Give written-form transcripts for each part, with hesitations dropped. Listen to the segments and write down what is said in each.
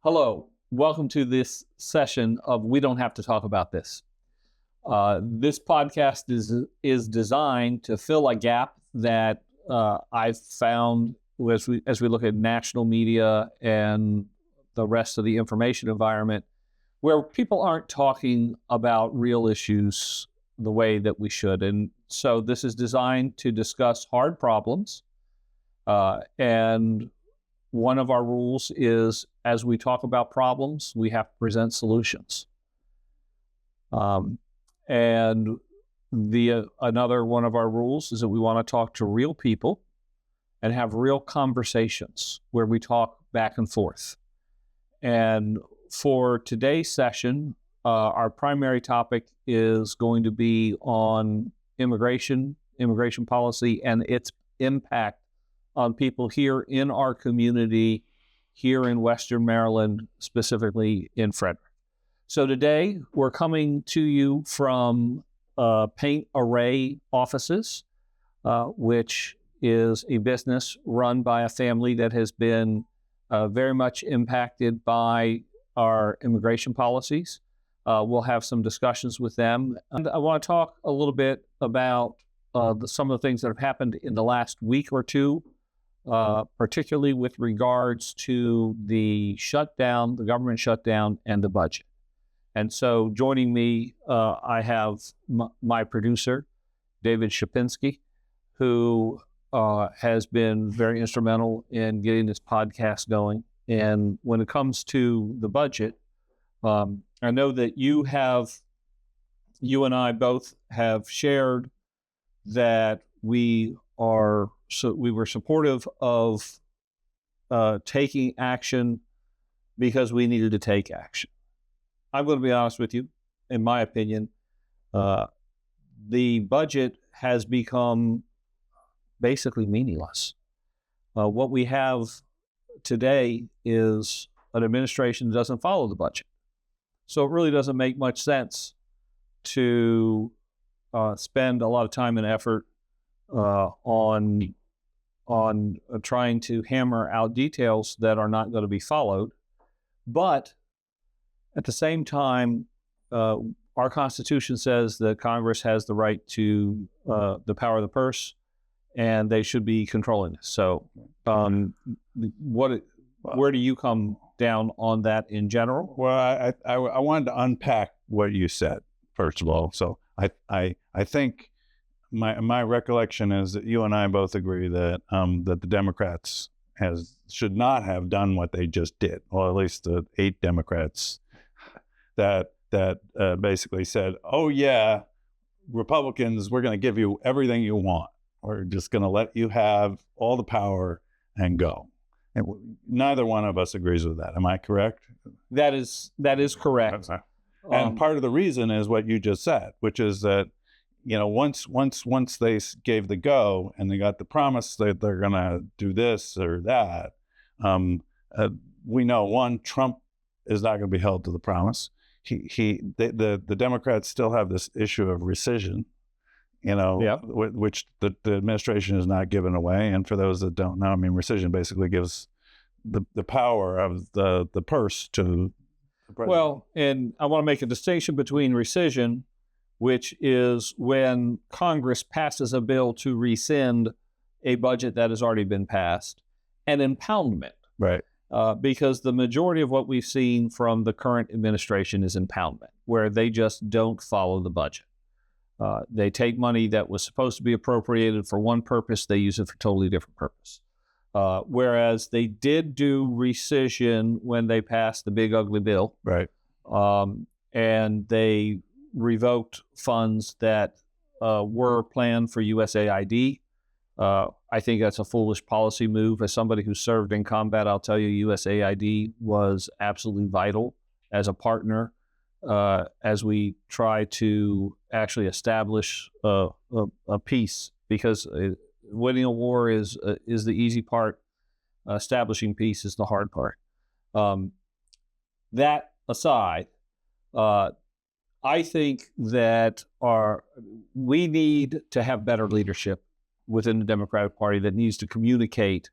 Hello, welcome to this session of We Don't Have to Talk About This. This podcast is designed to fill a gap that I've found as we look at national media and the rest of the information environment, where people aren't talking about real issues the way that we should. And so this is designed to discuss hard problems. And one of our rules is, as we talk about problems, we have to present solutions. And another one of our rules is that we want to talk to real people and have real conversations where we talk back and forth. And for today's session, our primary topic is going to be on immigration policy, and its impact on people here in our community, here in Western Maryland, specifically in Frederick. So today, we're coming to you from Paint Array Offices, which is a business run by a family that has been very much impacted by our immigration policies. We'll have some discussions with them. And I want to talk a little bit about some of the things that have happened in the last week or two, particularly with regards to the shutdown, the government shutdown, and the budget. And so joining me, I have my producer, David Shapinski, who has been very instrumental in getting this podcast going. And when it comes to the budget, I know that you and I both have shared that we were supportive of taking action because we needed to take action. I'm going to be honest with you. In my opinion, the budget has become basically meaningless. What we have today is an administration that doesn't follow the budget. So it really doesn't make much sense to spend a lot of time and effort on trying to hammer out details that are not going to be followed. But at the same time, our Constitution says that Congress has the right to the power of the purse, and they should be controlling this. So where do you come down on that in general? Well, I wanted to unpack what you said, first of all. So I think my recollection is that you and I both agree that that the Democrats should not have done what they just did, or at least the 8 Democrats that basically said, "Oh yeah, Republicans, we're going to give you everything you want. We're just going to let you have all the power and go." And neither one of us agrees with that. Am I correct? That is correct. And part of the reason is what you just said, which is that, you know, once they gave the go and they got the promise that they're going to do this or that, we know, one, Trump is not going to be held to the promise. The Democrats still have this issue of rescission, you know, yep, which the administration has not given away. And for those that don't know, I mean, rescission basically gives the power of the purse to the president. Well, and I want to make a distinction between rescission, which is when Congress passes a bill to rescind a budget that has already been passed, and impoundment. Right. Because the majority of what we've seen from the current administration is impoundment, where they just don't follow the budget. They take money that was supposed to be appropriated for one purpose, they use it for a totally different purpose. Whereas they did do rescission when they passed the big ugly bill. Right. And they revoked funds that were planned for USAID. I think that's a foolish policy move. As somebody who served in combat, I'll tell you, USAID was absolutely vital as a partner as we try to actually establish a peace, because winning a war is the easy part. Establishing peace is the hard part. That aside, I think that we need to have better leadership within the Democratic Party that needs to communicate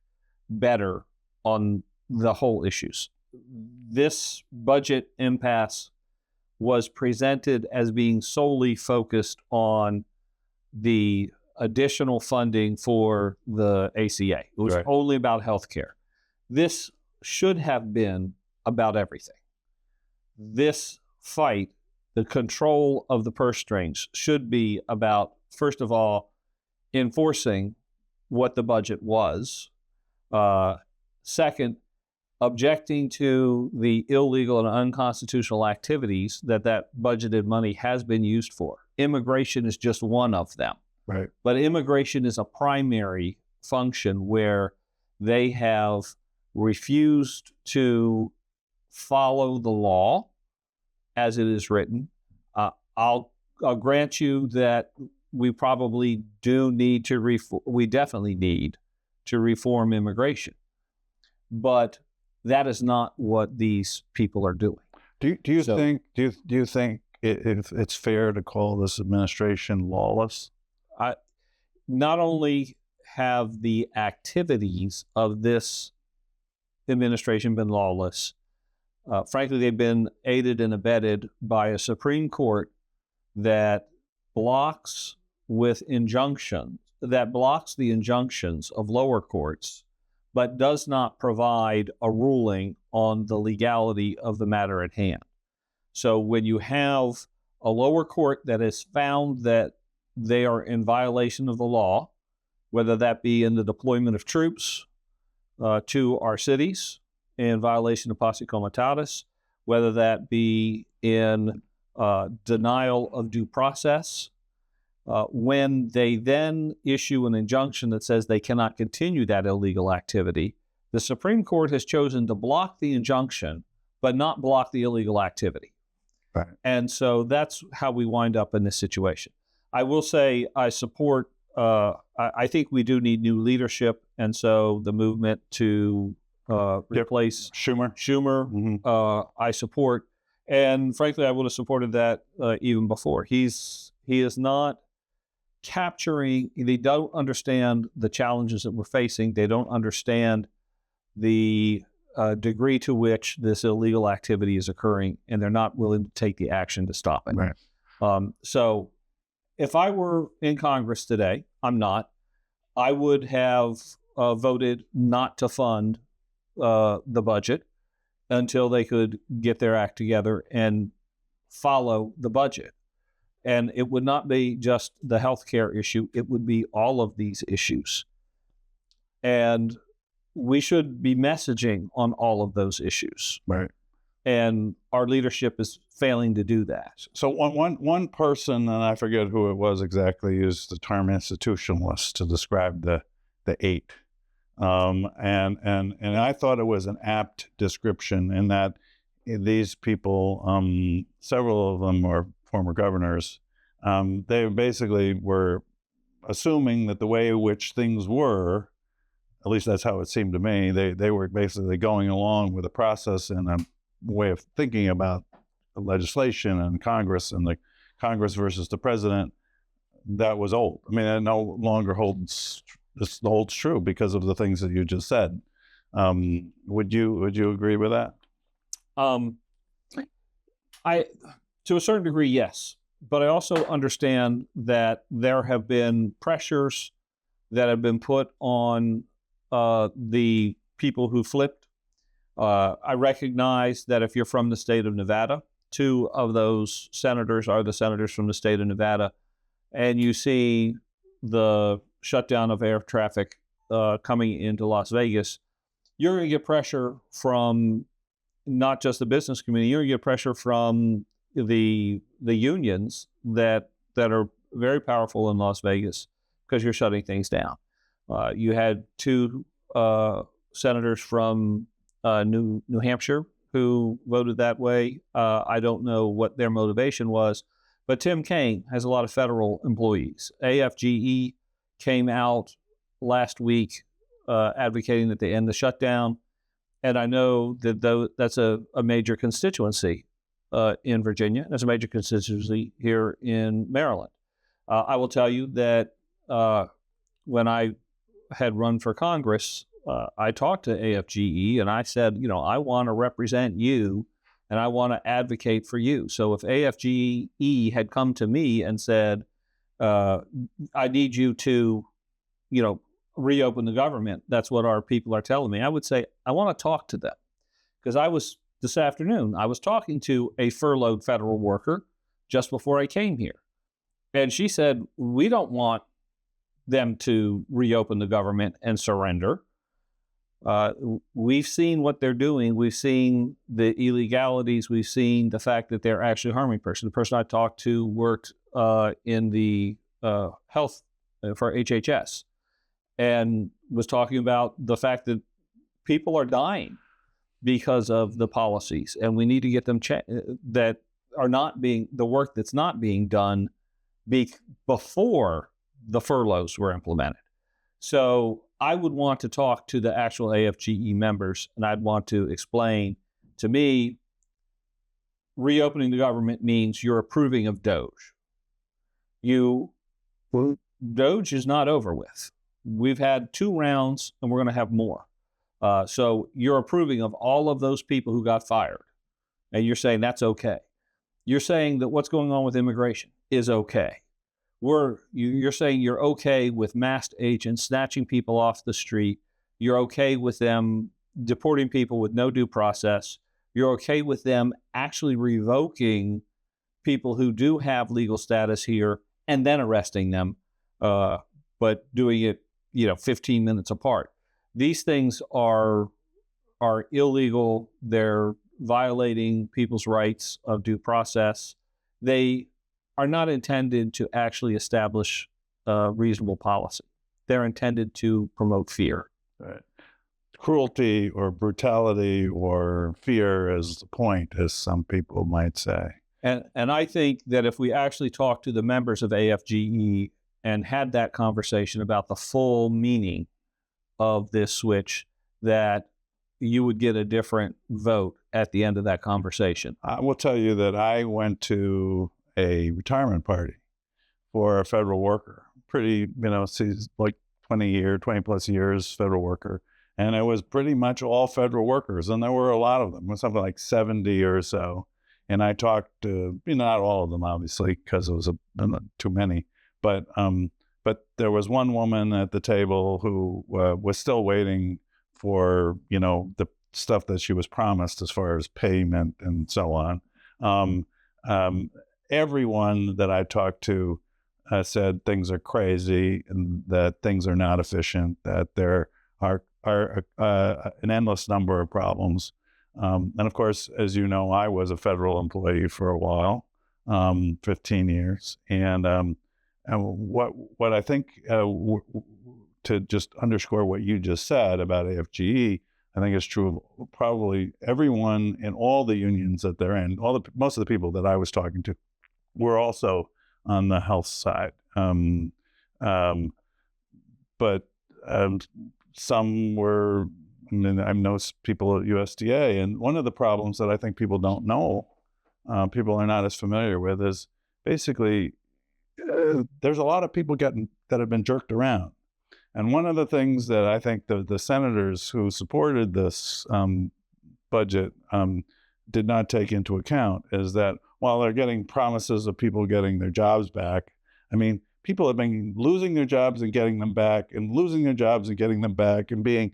better on the whole issues. this budget impasse was presented as being solely focused on the additional funding for the ACA. It was Right. only about healthcare. This should have been about everything. This fight, the control of the purse strings, should be about, first of all, enforcing what the budget was. Second, objecting to the illegal and unconstitutional activities that budgeted money has been used for. Immigration is just one of them. Right. But immigration is a primary function where they have refused to follow the law as it is written. I'll grant you that we probably do need to we definitely need to reform immigration. But that is not what these people are doing. Do you think it's fair to call this administration lawless? Not only have the activities of this administration been lawless, frankly, they've been aided and abetted by a Supreme Court that blocks the injunctions of lower courts, but does not provide a ruling on the legality of the matter at hand. So when you have a lower court that has found that they are in violation of the law, whether that be in the deployment of troops to our cities in violation of posse comitatus, whether that be in denial of due process, when they then issue an injunction that says they cannot continue that illegal activity, the Supreme Court has chosen to block the injunction, but not block the illegal activity. Right. And so that's how we wind up in this situation. I will say I support, I think we do need new leadership. And so the movement to replace Schumer, mm-hmm. I support. And frankly, I would have supported that even before. He is not capturing, they don't understand the challenges that we're facing. They don't understand the degree to which this illegal activity is occurring, and they're not willing to take the action to stop it. Right. So if I were in Congress today, I'm not, I would have voted not to fund the budget until they could get their act together and follow the budget. And it would not be just the healthcare issue. It would be all of these issues. And we should be messaging on all of those issues. Right. And our leadership is failing to do that. So one person, and I forget who it was exactly, used the term institutionalist to describe the eight. And I thought it was an apt description in that these people, several of them were former governors, they basically were assuming that the way in which things were, at least that's how it seemed to me, they were basically going along with the process and a way of thinking about legislation and Congress and the Congress versus the president. That was old. I mean, it no longer holds true because of the things that you just said. Would you agree with that? To a certain degree, yes. But I also understand that there have been pressures that have been put on the people who flipped. I recognize that if you're from the state of Nevada, two of those senators are the senators from the state of Nevada, and you see the shutdown of air traffic coming into Las Vegas, you're going to get pressure from not just the business community, you're going to get pressure from the unions that are very powerful in Las Vegas because you're shutting things down. You had two senators from New Hampshire who voted that way. I don't know what their motivation was, but Tim Kaine has a lot of federal employees. AFGE came out last week advocating that they end the shutdown, and I know that that's a major constituency in Virginia. That's a major constituency here in Maryland. I will tell you that when I had run for Congress, I talked to AFGE and I said, I want to represent you and I want to advocate for you. So if AFGE had come to me and said, I need you to, reopen the government, that's what our people are telling me, I would say, I want to talk to them. Because this afternoon, I was talking to a furloughed federal worker just before I came here. And she said, we don't want them to reopen the government and surrender. We've seen what they're doing. We've seen the illegalities. We've seen the fact that they're actually harming person. The person I talked to worked in the health for HHS and was talking about the fact that people are dying because of the policies, and we need to get them that are not being the work that's not being done before the furloughs were implemented. So I would want to talk to the actual AFGE members, and I'd want to explain, to me, reopening the government means you're approving of Doge. Doge is not over with. We've had 2 rounds, and we're going to have more. So you're approving of all of those people who got fired, and you're saying that's okay. You're saying that what's going on with immigration is okay. You're saying you're okay with masked agents snatching people off the street. You're okay with them deporting people with no due process. You're okay with them actually revoking people who do have legal status here and then arresting them, but doing it, 15 minutes apart. These things are illegal. They're violating people's rights of due process. They are not intended to actually establish reasonable policy. They're intended to promote fear. Right. Cruelty or brutality or fear is the point, as some people might say. And I think that if we actually talked to the members of AFGE and had that conversation about the full meaning of this switch, that you would get a different vote at the end of that conversation. I will tell you that I went to a retirement party for a federal worker, pretty, like 20 plus years federal worker. And it was pretty much all federal workers. And there were a lot of them, something like 70 or so. And I talked to, not all of them, obviously, because it was too many. But there was one woman at the table who was still waiting for, the stuff that she was promised as far as payment and so on. Everyone that I talked to said things are crazy and that things are not efficient, that there are an endless number of problems. And of course, as you know, I was a federal employee for a while, 15 years. And what I think, to just underscore what you just said about AFGE, I think it's true of probably everyone in all the unions that they're in. Most of the people that I was talking to were also on the health side, but some were. I know people at USDA, and one of the problems that I think people don't know, people are not as familiar with, is basically there's a lot of people that have been jerked around. And one of the things that I think the senators who supported this budget did not take into account is that while they're getting promises of people getting their jobs back, people have been losing their jobs and getting them back, and losing their jobs and getting them back, and being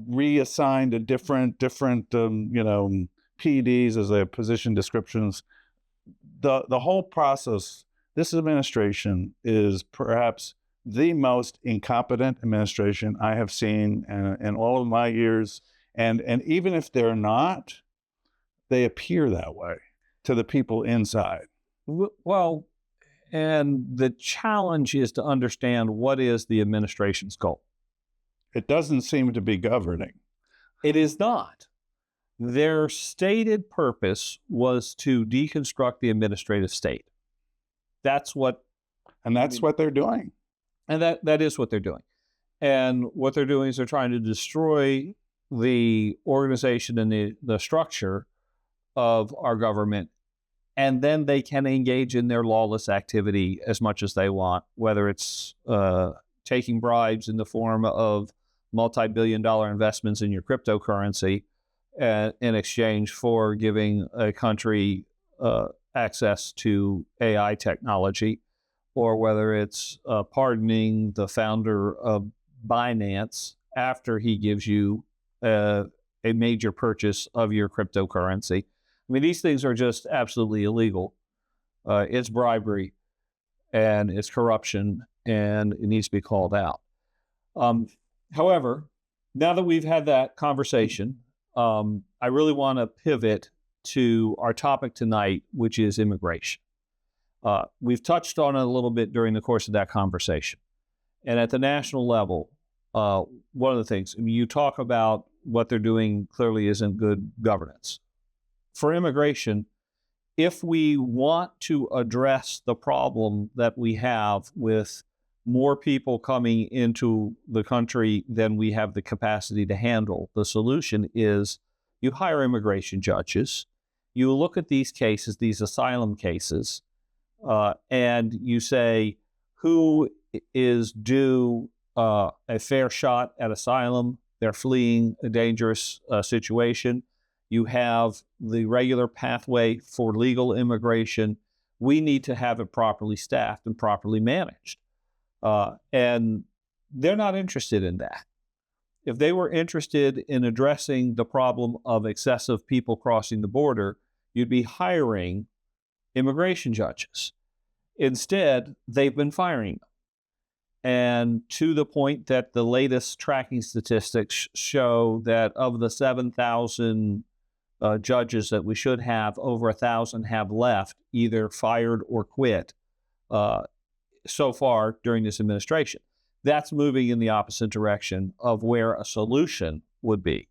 reassigned to different PDs as their position descriptions. The whole process, this administration is perhaps the most incompetent administration I have seen in all of my years. And even if they're not, they appear that way to the people inside. Well, and the challenge is to understand what is the administration's goal. It doesn't seem to be governing. It is not. Their stated purpose was to deconstruct the administrative state. That's what they're doing. And that is what they're doing. And what they're doing is they're trying to destroy the organization and the structure of our government, and then they can engage in their lawless activity as much as they want, whether it's taking bribes in the form of multi-billion-dollar investments in your cryptocurrency in exchange for giving a country access to AI technology, or whether it's pardoning the founder of Binance after he gives you a major purchase of your cryptocurrency. I mean, these things are just absolutely illegal. It's bribery and it's corruption, and it needs to be called out. However, now that we've had that conversation, I really want to pivot to our topic tonight, which is immigration. We've touched on it a little bit during the course of that conversation. And at the national level, one of the things, I mean, you talk about what they're doing clearly isn't good governance. For immigration, if we want to address the problem that we have with more people coming into the country than we have the capacity to handle, the solution is you hire immigration judges, you look at these cases, these asylum cases, and you say, who is due a fair shot at asylum? They're fleeing a dangerous situation. You have the regular pathway for legal immigration. We need to have it properly staffed and properly managed. And they're not interested in that. If they were interested in addressing the problem of excessive people crossing the border, you'd be hiring immigration judges. Instead, they've been firing them. And to the point that the latest tracking statistics show that of the 7,000 judges that we should have, over 1,000 have left, either fired or quit so far during this administration. That's moving in the opposite direction of where a solution would be.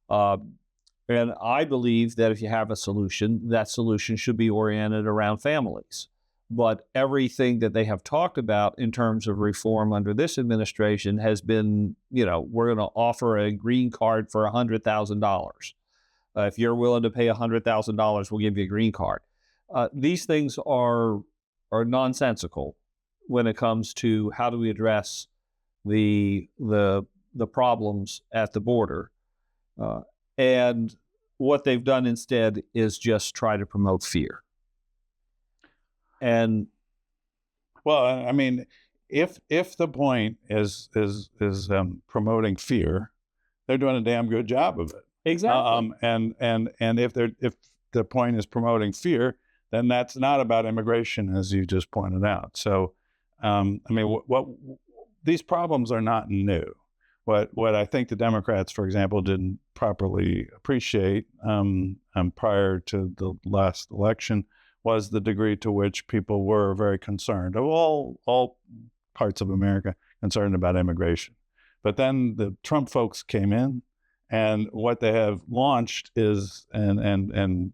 And I believe that if you have a solution, that solution should be oriented around families. But everything that they have talked about in terms of reform under this administration has been, we're going to offer a green card for $100,000. If you're willing to pay $100,000, we'll give you a green card. These things are nonsensical when it comes to how do we address the problems at the border. And what they've done instead is just try to promote fear. And well, I mean, if the point is promoting fear, they're doing a damn good job of it. Exactly. And if the point is promoting fear, then that's not about immigration, as you just pointed out. So, I mean, what these problems are not new. What I think the Democrats, for example, didn't properly appreciate prior to the last election was the degree to which people were very concerned, of all parts of America, concerned about immigration. But then the Trump folks came in, and what they have launched is and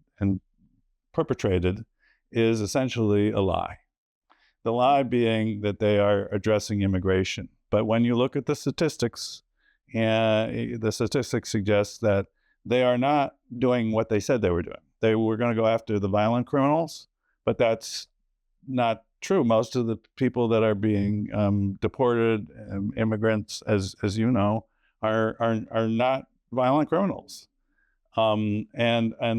perpetrated is essentially a lie. The lie being that they are addressing immigration. But when you look at the statistics suggest that they are not doing what they said they were doing. They were going to go after the violent criminals, but that's not true. Most of the people that are being deported, immigrants, as you know, are not violent criminals. And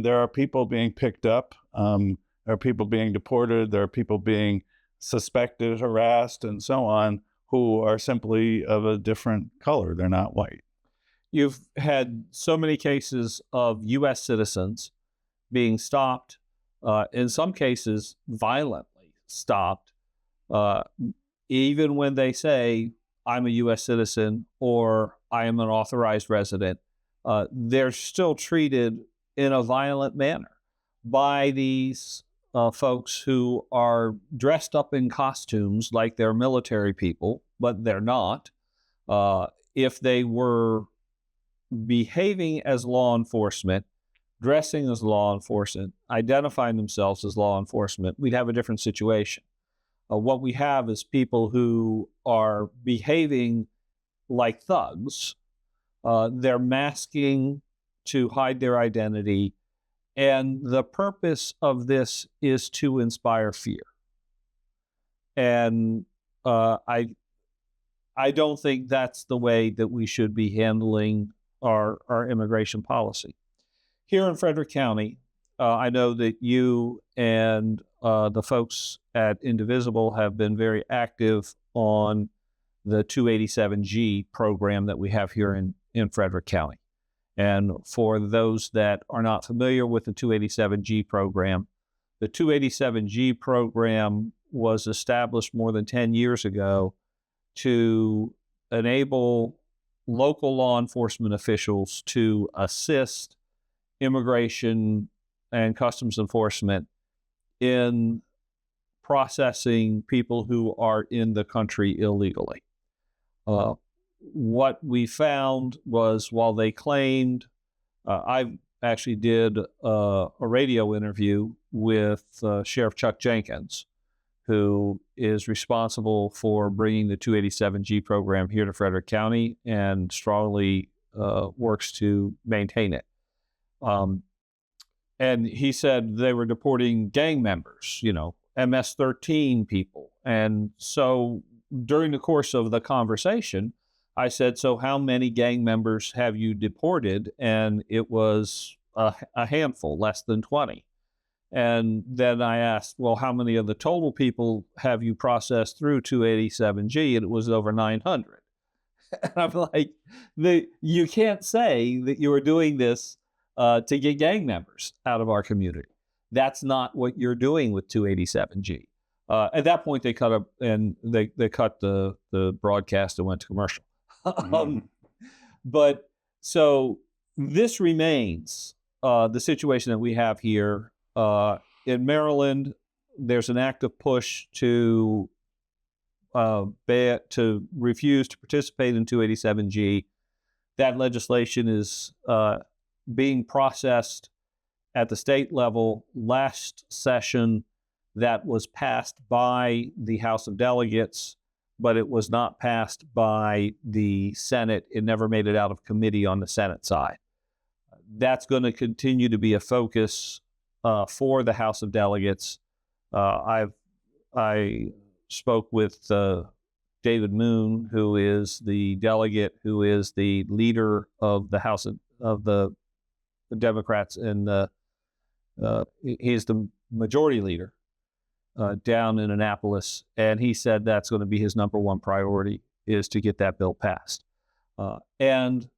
there are people being picked up. There are people being deported. There are people being suspected, harassed, and so on, who are simply of a different color. They're not white. You've had so many cases of U.S. citizens being stopped, in some cases violently stopped, even when they say, I'm a U.S. citizen or I am an authorized resident. They're still treated in a violent manner by these folks who are dressed up in costumes like they're military people, but they're not. If they were behaving as law enforcement, dressing as law enforcement, identifying themselves as law enforcement, we'd have a different situation. What we have is people who are behaving like thugs. They're masking to hide their identity. And the purpose of this is to inspire fear. And I I don't think that's the way that we should be handling our immigration policy. Here in Frederick County, I know that you and the folks at Indivisible have been very active on the 287G program that we have here in Frederick County. And for those that are not familiar with the 287G program, the 287G program was established more than 10 years ago to enable local law enforcement officials to assist immigration and customs enforcement in processing people who are in the country illegally. What we found was while they claimed, I actually did a radio interview with Sheriff Chuck Jenkins, who is responsible for bringing the 287G program here to Frederick County and strongly works to maintain it. And he said they were deporting gang members, MS-13 people. And so during the course of the conversation, I said, so how many gang members have you deported? And it was a handful, less than 20. And then I asked, well, how many of the total people have you processed through 287G? And it was over 900. And I'm like, you can't say that you are doing this to get gang members out of our community. That's not what you're doing with 287G. At that point, they cut they cut the broadcast and went to commercial. But so this remains the situation that we have here in Maryland. There's an active push to refuse to participate in 287G. That legislation is being processed at the state level. Last session, that was passed by the House of Delegates, but it was not passed by the Senate. It never made it out of committee on the Senate side. That's going to continue to be a focus for the House of Delegates. I spoke with David Moon, who is the delegate, who is the leader of the House of the Democrats, and he's the majority leader down in Annapolis, and he said that's going to be his number one priority, is to get that bill passed. And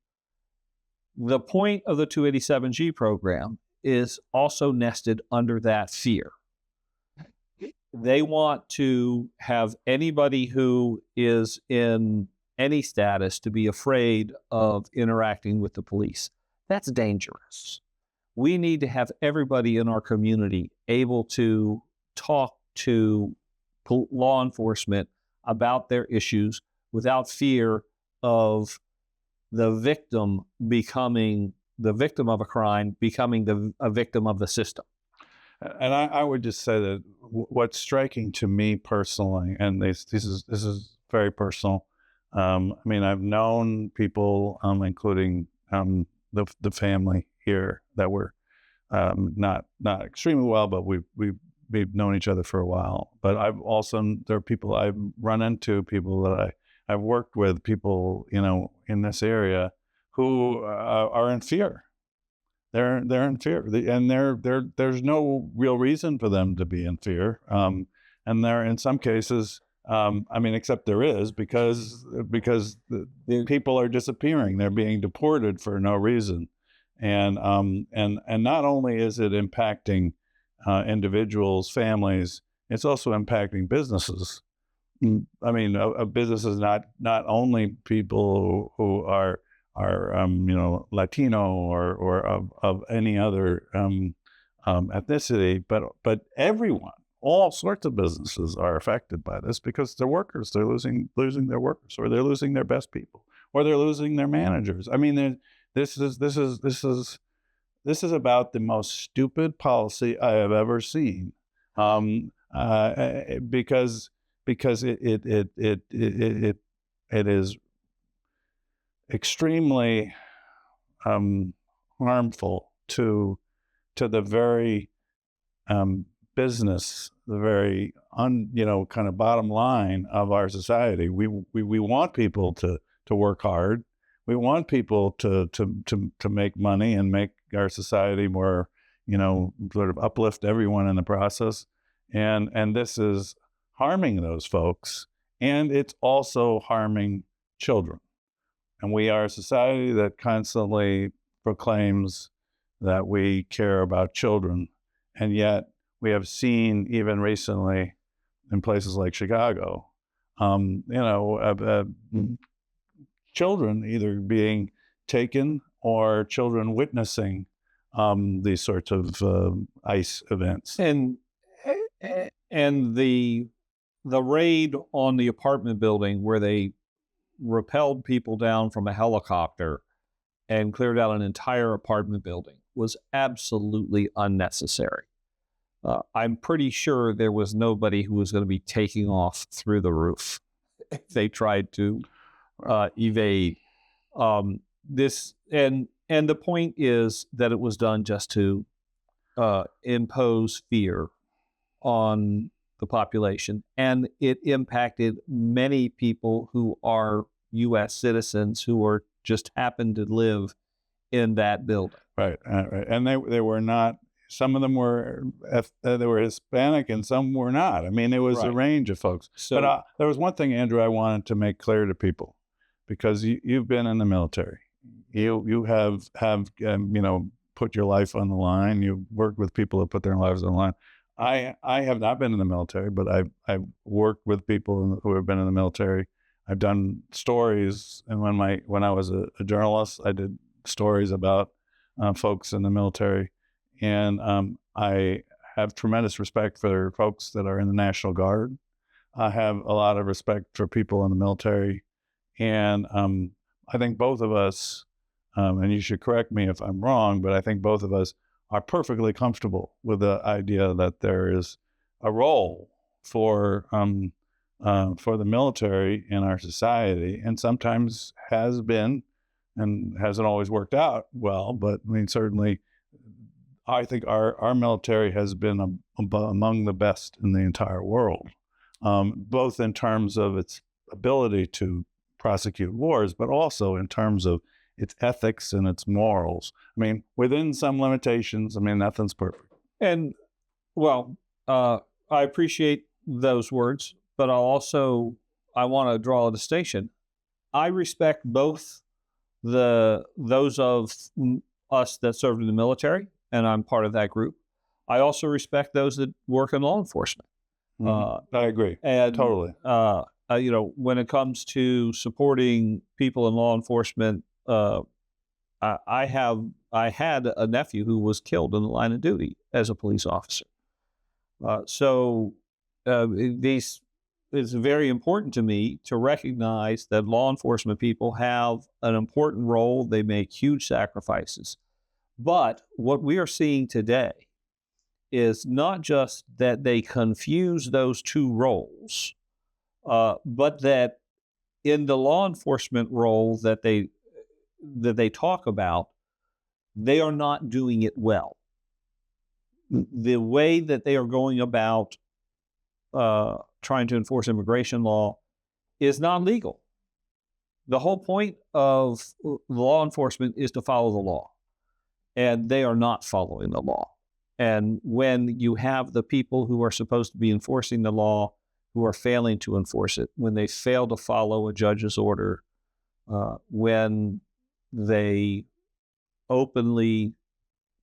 the point of the 287G program is also nested under that fear. They want to have anybody who is in any status to be afraid of interacting with the police. That's dangerous. We need to have everybody in our community able to talk to law enforcement about their issues without fear of the victim becoming the victim of a crime, becoming a victim of the system. And I would just say that what's striking to me personally, and this is very personal. I mean, I've known people, including the family here, that were not extremely well, but we've known each other for a while. But there are people I've run into, people that I've worked with, people in this area who are in fear. They're in fear, and there's no real reason for them to be in fear. And they're, in some cases, except there is, because the people are disappearing. They're being deported for no reason. And not only is it impacting individuals, families, it's also impacting businesses. I mean, a business is not only people who are Latino or of any other ethnicity, but everyone. All sorts of businesses are affected by this because they're workers. They're losing their workers, or they're losing their best people, or they're losing their managers. I mean, this is about the most stupid policy I have ever seen, because it is extremely harmful to the very business, the very kind of bottom line of our society. We want people to work hard. We want people to make money and make our society more, sort of uplift everyone in the process. And this is harming those folks, and it's also harming children. And we are a society that constantly proclaims that we care about children, and yet we have seen even recently in places like Chicago, children either being taken or children witnessing these sorts of ICE events. And the raid on the apartment building where they rappelled people down from a helicopter and cleared out an entire apartment building was absolutely unnecessary. I'm pretty sure there was nobody who was going to be taking off through the roof if they tried to evade this. And the point is that it was done just to impose fear on the population, and it impacted many people who are U.S. citizens who are just happened to live in that building. Right. And they were not. Some of them were they were Hispanic, and some were not. I mean, it was a range of folks. So, but there was one thing, Andrew, I wanted to make clear to people, because you've been in the military. You have put your life on the line. You've worked with people who put their lives on the line. I have not been in the military, but I've worked with people who have been in the military. I've done stories, and when I was a journalist, I did stories about folks in the military, and I have tremendous respect for folks that are in the National Guard. I have a lot of respect for people in the military, and I think both of us, and you should correct me if I'm wrong, but I think both of us are perfectly comfortable with the idea that there is a role for the military in our society, and sometimes has been, and hasn't always worked out well. But I mean, certainly, I think our military has been among the best in the entire world, both in terms of its ability to prosecute wars, but also in terms of its ethics and its morals. I mean, within some limitations. I mean, nothing's perfect. And well, I appreciate those words, but I want to draw a distinction. I respect both those of us that served in the military, and I'm part of that group. I also respect those that work in law enforcement. I agree. And totally. When it comes to supporting people in law enforcement, I had a nephew who was killed in the line of duty as a police officer. It's very important to me to recognize that law enforcement people have an important role. They make huge sacrifices. But what we are seeing today is not just that they confuse those two roles, but that in the law enforcement role that they talk about, they are not doing it well. The way that they are going about trying to enforce immigration law is not legal. The whole point of law enforcement is to follow the law, and they are not following the law. And when you have the people who are supposed to be enforcing the law who are failing to enforce it, when they fail to follow a judge's order, when they openly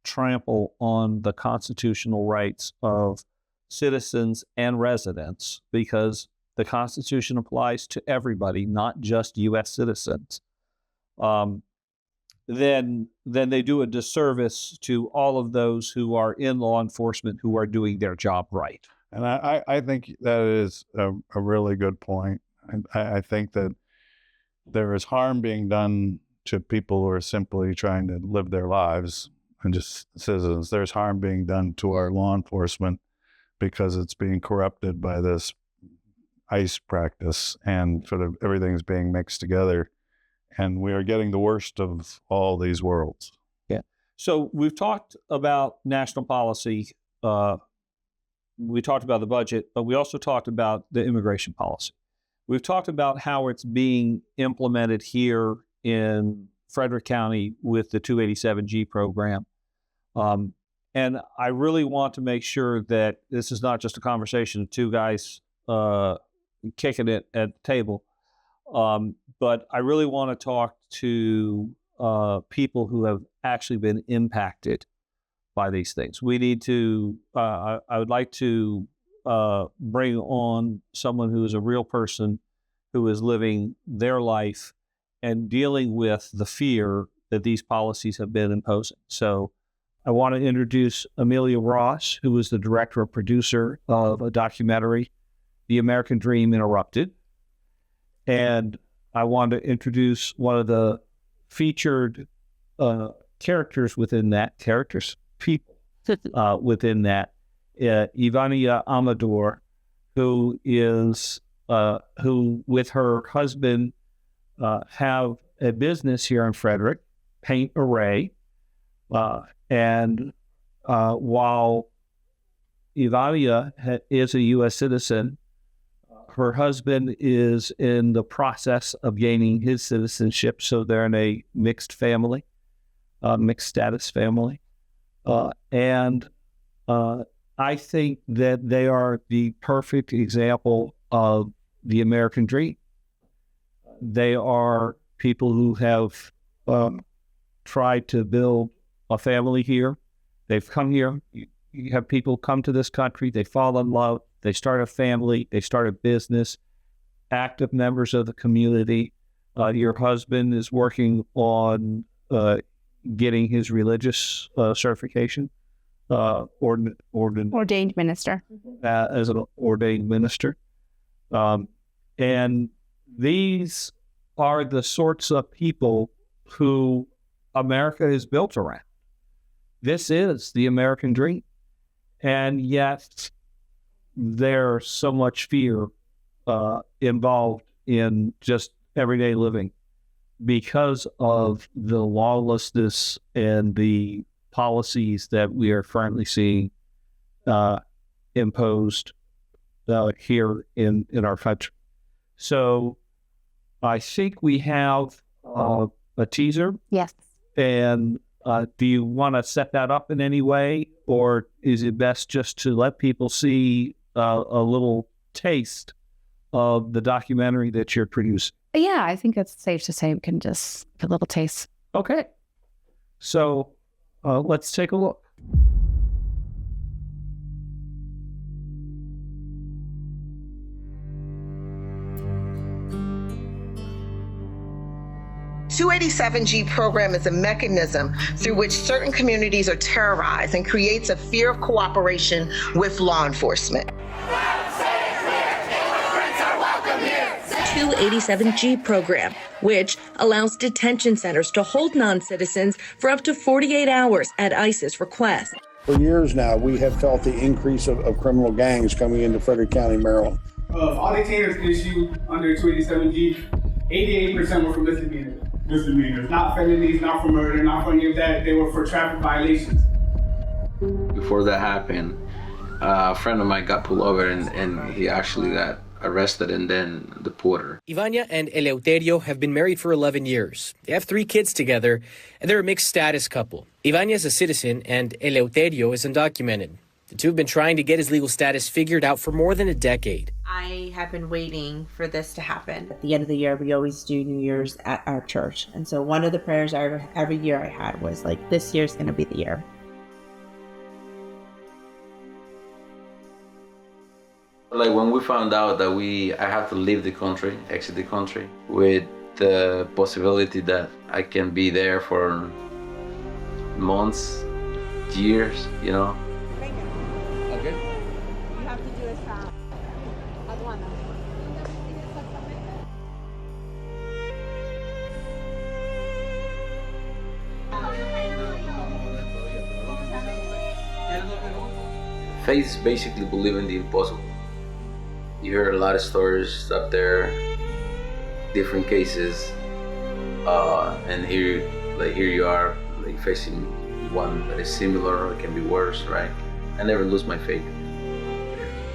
trample on the constitutional rights of citizens and residents, because the Constitution applies to everybody, not just U.S. citizens, then they do a disservice to all of those who are in law enforcement who are doing their job right. And I think that is a really good point. I think that there is harm being done to people who are simply trying to live their lives and just citizens. There's harm being done to our law enforcement because it's being corrupted by this ICE practice, and sort of everything's being mixed together. And we are getting the worst of all these worlds. Yeah. So we've talked about national policy we talked about the budget, but we also talked about the immigration policy. We've talked about how it's being implemented here in Frederick County with the 287G program. And I really want to make sure that this is not just a conversation of two guys kicking it at the table, but I really want to talk to people who have actually been impacted by these things. We need to, I would like to bring on someone who is a real person who is living their life and dealing with the fear that these policies have been imposing. So I want to introduce Amelia Ross, who is the director or producer of a documentary, The American Dream Interrupted. And I want to introduce one of the featured characters within that, people within that, Ivania Amador, who is, who with her husband have a business here in Frederick, Paint Array. And while Ivania is a U.S. citizen, her husband is in the process of gaining his citizenship, so they're in a mixed family, mixed status family. And I think that they are the perfect example of the American dream. They are people who have tried to build a family here. They've come here. You have people come to this country, they fall in love, they start a family, they start a business, active members of the community. Your husband is working on getting his religious certification, ordained minister. As an ordained minister. And these are the sorts of people who America is built around. This is the American dream. And yet there's so much fear involved in just everyday living because of the lawlessness and the policies that we are currently seeing imposed here in our country. So I think we have a teaser. Yes. And do you want to set that up in any way, or is it best just to let people see a little taste of the documentary that you're producing? Yeah, I think it's safe to say we can just get a little taste. Okay. So let's take a look. The 287G program is a mechanism through which certain communities are terrorized and creates a fear of cooperation with law enforcement. 287G program, which allows detention centers to hold non-citizens for up to 48 hours at ICE's request. For years now, we have felt the increase of criminal gangs coming into Frederick County, Maryland. Of all detainers issued under 287G, 88% were for misdemeanors. Not felonies, not for murder, not for any of that. They were for traffic violations. Before that happened, a friend of mine got pulled over and he actually got arrested and then deported. Ivania and Eleuterio have been married for 11 years. They have 3 kids together, and they're a mixed status couple. Ivania is a citizen, and Eleuterio is undocumented. The two have been trying to get his legal status figured out for more than a decade. I have been waiting for this to happen. At the end of the year, we always do New Year's at our church. And so one of the prayers every year I had was like, this year's going to be the year. Like when we found out that I have to leave the country, exit the country, with the possibility that I can be there for months, years, you know. Okay. You have to do a sound. Faith is basically believing the impossible. You hear a lot of stories up there, different cases, and here you are, like facing one that is similar or can be worse, right? I never lose my faith.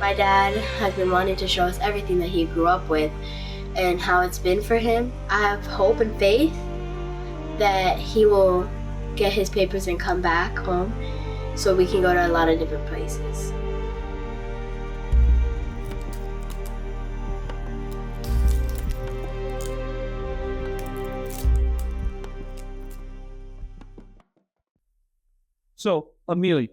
My dad has been wanting to show us everything that he grew up with and how it's been for him. I have hope and faith that he will get his papers and come back home so we can go to a lot of different places. So, Amelia,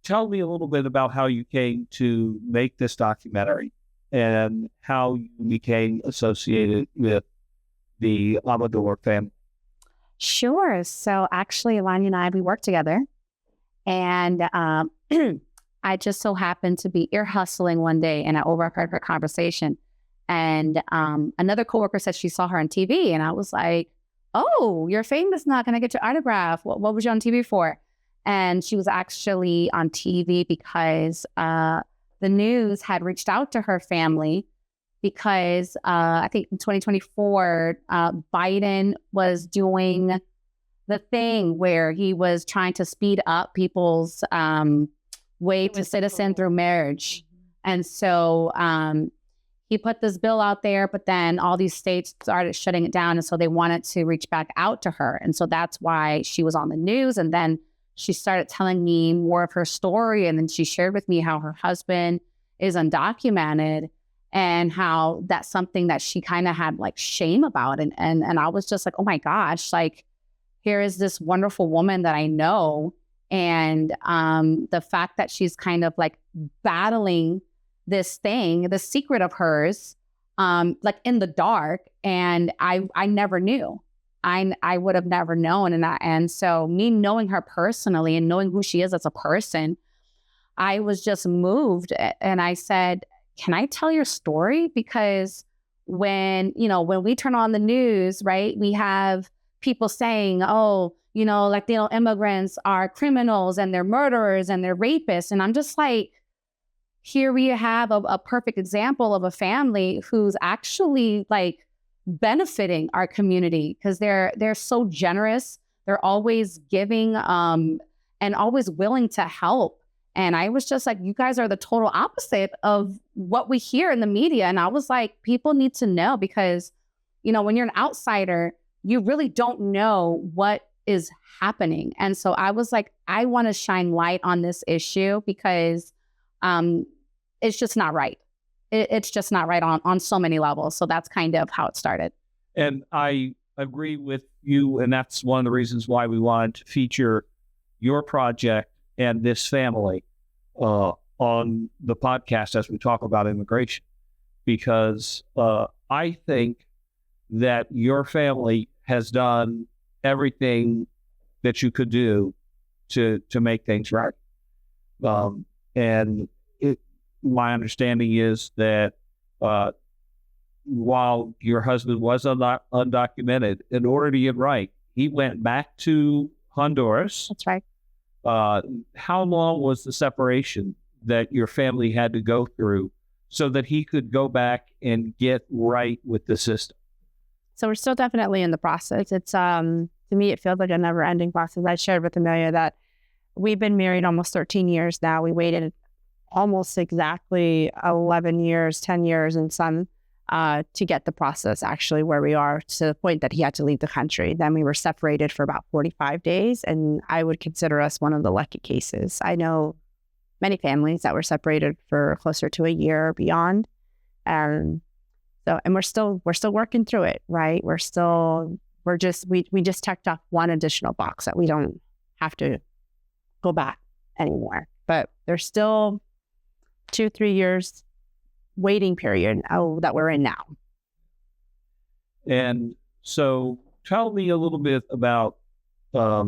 tell me a little bit about how you came to make this documentary and how you became associated with the Amador family. Sure. So actually, Alanya and I, we work together. And I just so happened to be ear hustling one day and I overheard her conversation. And another coworker said she saw her on TV. And I was like, oh, you're famous now. Can I get your autograph? What was you on TV for? And she was actually on TV because the news had reached out to her family because I think in 2024, Biden was doing the thing where he was trying to speed up people's way to citizen through marriage. And so he put this bill out there, but then all these states started shutting it down. And so they wanted to reach back out to her. And so that's why she was on the news. And then she started telling me more of her story. And then she shared with me how her husband is undocumented and how that's something that she kind of had like shame about. And I was just like, oh my gosh, like here is this wonderful woman that I know. And the fact that she's kind of like battling this thing, the secret of hers, like in the dark. And I never knew. I would have never known. And so me knowing her personally and knowing who she is as a person, I was just moved. And I said, can I tell your story? Because when we turn on the news, right, we have people saying, oh, Latino immigrants are criminals and they're murderers and they're rapists. And I'm just like, here we have a perfect example of a family who's actually like benefiting our community because they're so generous. They're always giving and always willing to help. And I was just like, you guys are the total opposite of what we hear in the media. And I was like, people need to know because, when you're an outsider, you really don't know what is happening. And so I was like, I want to shine light on this issue because it's just not right. It's just not right on so many levels. So that's kind of how it started. And I agree with you. And that's one of the reasons why we wanted to feature your project and this family on the podcast as we talk about immigration. Because I think that your family has done everything that you could do to make things right. And my understanding is that while your husband was undocumented, in order to get right, he went back to Honduras. That's right. How long was the separation that your family had to go through so that he could go back and get right with the system? So we're still definitely in the process. It's to me, it feels like a never-ending process. I shared with Amelia that we've been married almost 13 years now. We waited almost exactly 11 years, 10 years and some to get the process actually where we are to the point that he had to leave the country. Then we were separated for about 45 days. And I would consider us one of the lucky cases. I know many families that were separated for closer to a year or beyond. And we're still working through it, right? We just checked off one additional box that we don't have to go back anymore. But there's still 2-3 years waiting period that we're in now. And so tell me a little bit about where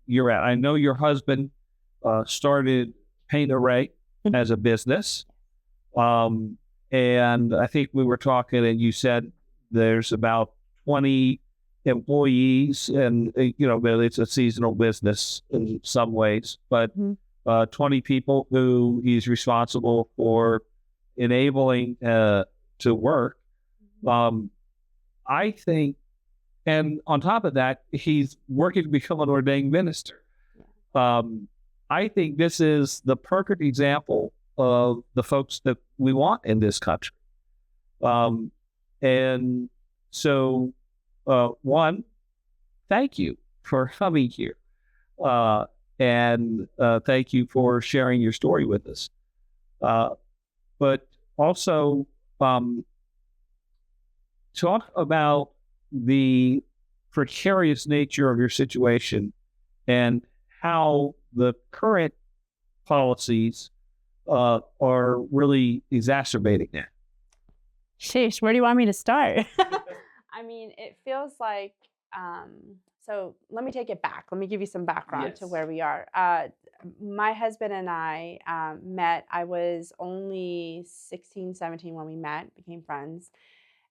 you're at. I know your husband started Paint Array as a business. And I think we were talking and you said there's about 20 employees and, it's a seasonal business in some ways, but 20 people who he's responsible for enabling to work. I think, and on top of that, he's working to become an ordained minister. I think this is the perfect example of the folks that we want in this country. And so, one, thank you for coming here. And thank you for sharing your story with us. But also, talk about the precarious nature of your situation and how the current policies are really exacerbating that. Sheesh, where do you want me to start? I mean, it feels like, so let me take it back. Let me give you some background to where we are. My husband and I met. I was only 16, 17 when we met, became friends,